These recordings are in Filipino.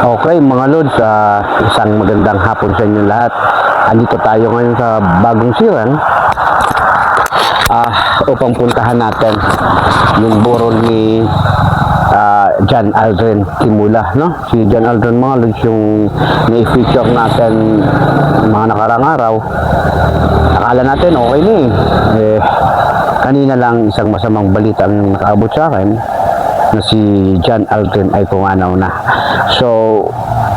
Okay mga Lods, isang magandang hapon sa inyo lahat. Andito tayo ngayon sa Bagong Siran upang puntahan natin yung burol ni John Aldrin Kimula, no? Si John Aldrin mga Lods, yung na-feature natin mga nakarang araw. Akala natin okay na eh. Kanina lang isang masamang balita ang nakaabot sa akin na si John Aldrin ay pumanaw na. So,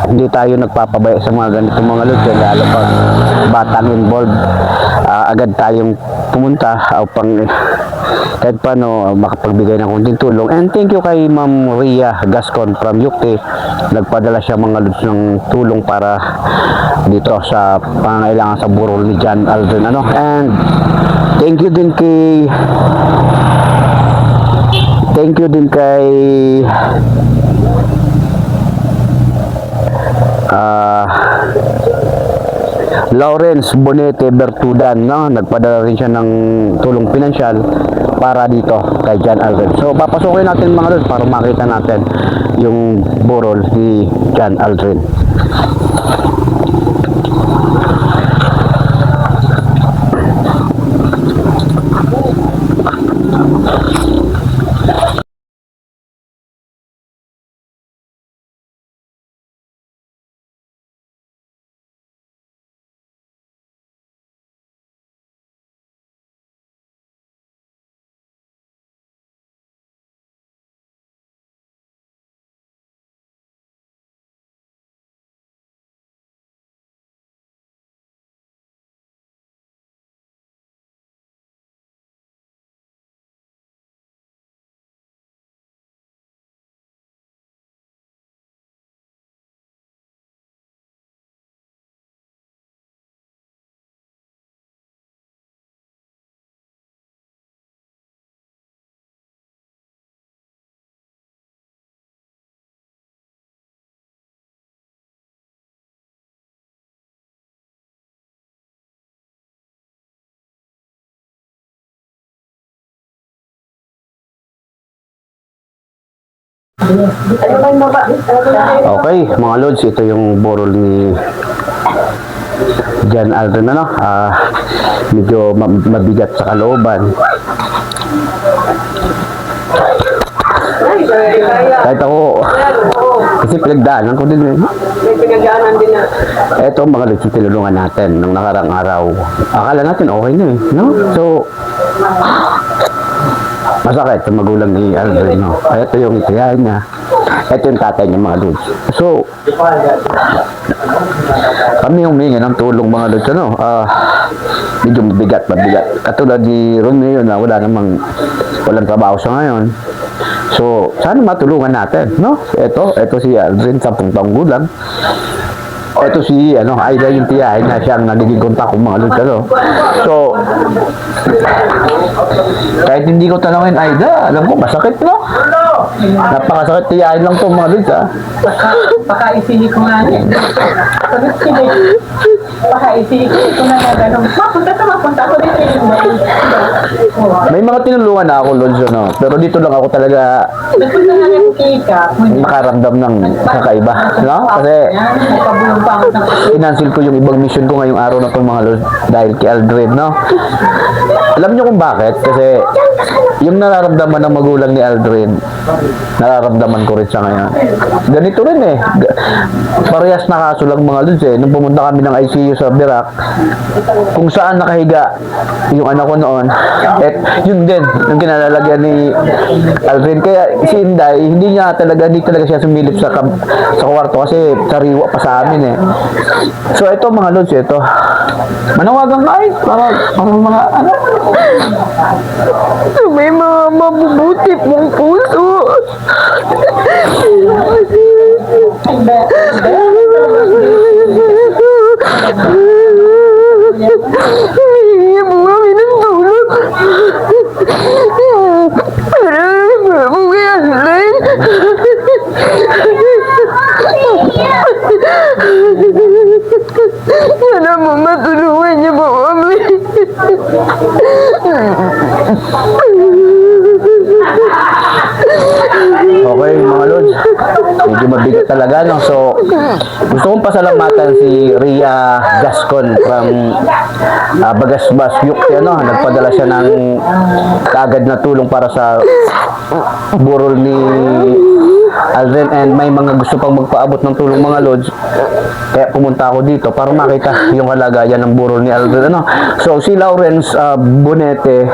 hindi tayo nagpapabaya sa mga ganito mga Lods, lalo pag batang involved. Agad tayong pumunta upang kahit paano makapagbigay ng kunting tulong. And thank you kay Ma'am Ria Gascon from Yukti. Nagpadala siya mga Lods ng tulong para dito sa pangangailangan sa burol ni John Aldrin. And thank you din kay Lawrence Bonete Bertudan, no? Nagpadala rin siya ng tulong pinansyal para dito kay John Aldrin. So papasukin natin mga Lods para makita natin yung burol ni John Aldrin. Okay, mga Lods, ito yung burol ni John Aldrin, ano? Medyo mabigat sa kalooban. Kahit ako, kasi pinagdaanan ko din. May pinagdaanan din na. Ito mga Lods, yung tinulungan natin nung nakarang araw. Akala natin okay na no? So, masakit sa magulang ni Aldrin, no? Ito yung itiyahin niya. Ito yung tatay niya mga Lods. So, kami humingi ng tulong mga Lods, ano? Medyo mabigat. Katulad ni Romeo na walang trabaho sa ngayon. So, sana matulungan natin, no? Ito si Aldrin, 10 taong gulang. Ito si Aida, yung tiyahin na siyang nagiging kontak ng mga Lods, ano? So, kahit hindi ko tanongin Aida, alam ko masakit, no? Napakasakit, tiyahin lang to mga Lods, ha? Pakaisili ko nga niya. Pakaisili ko na gano'n. Mapunta ako dito yung may mga tinulungan na ako, Lods, no? Pero dito lang ako talaga nagpunta na yung kika. makaramdam ng kakaiba, no? Kasi inansil ko yung ibang mission ko ngayong araw na itong mga Lods dahil kay Aldrin, no? Alam niyo kung bakit? Kasi yung nararamdaman ng magulang ni Aldrin, nararamdaman ko rin sa ngayon. Ganito rin eh. Parehas na kaso lang mga Lods eh. Nung pumunta kami ng ICU sa Birac, kung saan nakahiga yung anak ko noon, yun din, yung kinalalagyan ni Aldrin. Kaya si Inday, hindi talaga siya sumilip sa kwarto kasi sariwa pa sa amin eh. So ito mga Lods, ito. Manawagan ka ay, para mga may mga mabubuti mong puso. Hindi mo kami ng tulog. Para mo kaya Aldrin. Sana mo matulungan niya po kami. Okay mga Lods, medyo mabigat talaga, no? So, gusto kong pasalamatan si Ria Gascon from Bagasbas, UK, ano? Nagpadala siya ng kaagad na tulong para sa burol ni Aldrin, and may mga gusto pang magpaabot ng tulong mga lods, kaya pumunta ako dito para makita yung kalagayan ng burol ni Aldrin, ano? So si Lawrence Bonete,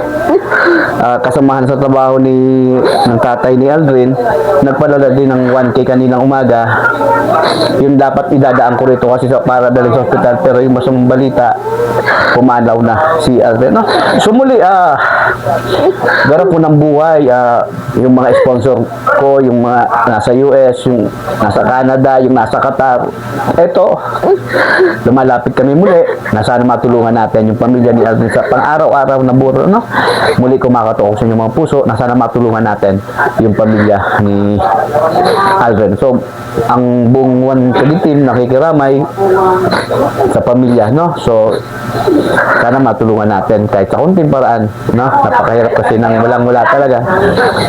kasamahan sa trabaho ng tatay ni Aldrin, nagpadala din ng 1K kaninang umaga. Yun dapat idadaan ko rito kasi para dalhin sa hospital, pero yung masamang balita, pumalaw na si Aldrin, no? So muli, garap ko ng buhay, yung mga sponsor ko, yung mga nasa US, yung nasa Canada, yung nasa Qatar. Eto, lumalapit kami muli na sana matulungan natin yung pamilya ni Aldrin sa pang-araw-araw na buro, no? Muli kumakatok sa inyong mga puso na sana matulungan natin yung pamilya ni Aldrin. So, ang buong One Team nakikiramay sa pamilya, no? So, sana matulungan natin kahit sa kunting paraan, no? Napakahirap kasi nang walang-wala talaga.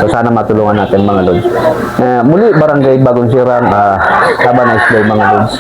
So, sana matulungan natin mga lods. Muli, Barangay Bagong Sirang, have a nice day mga lods.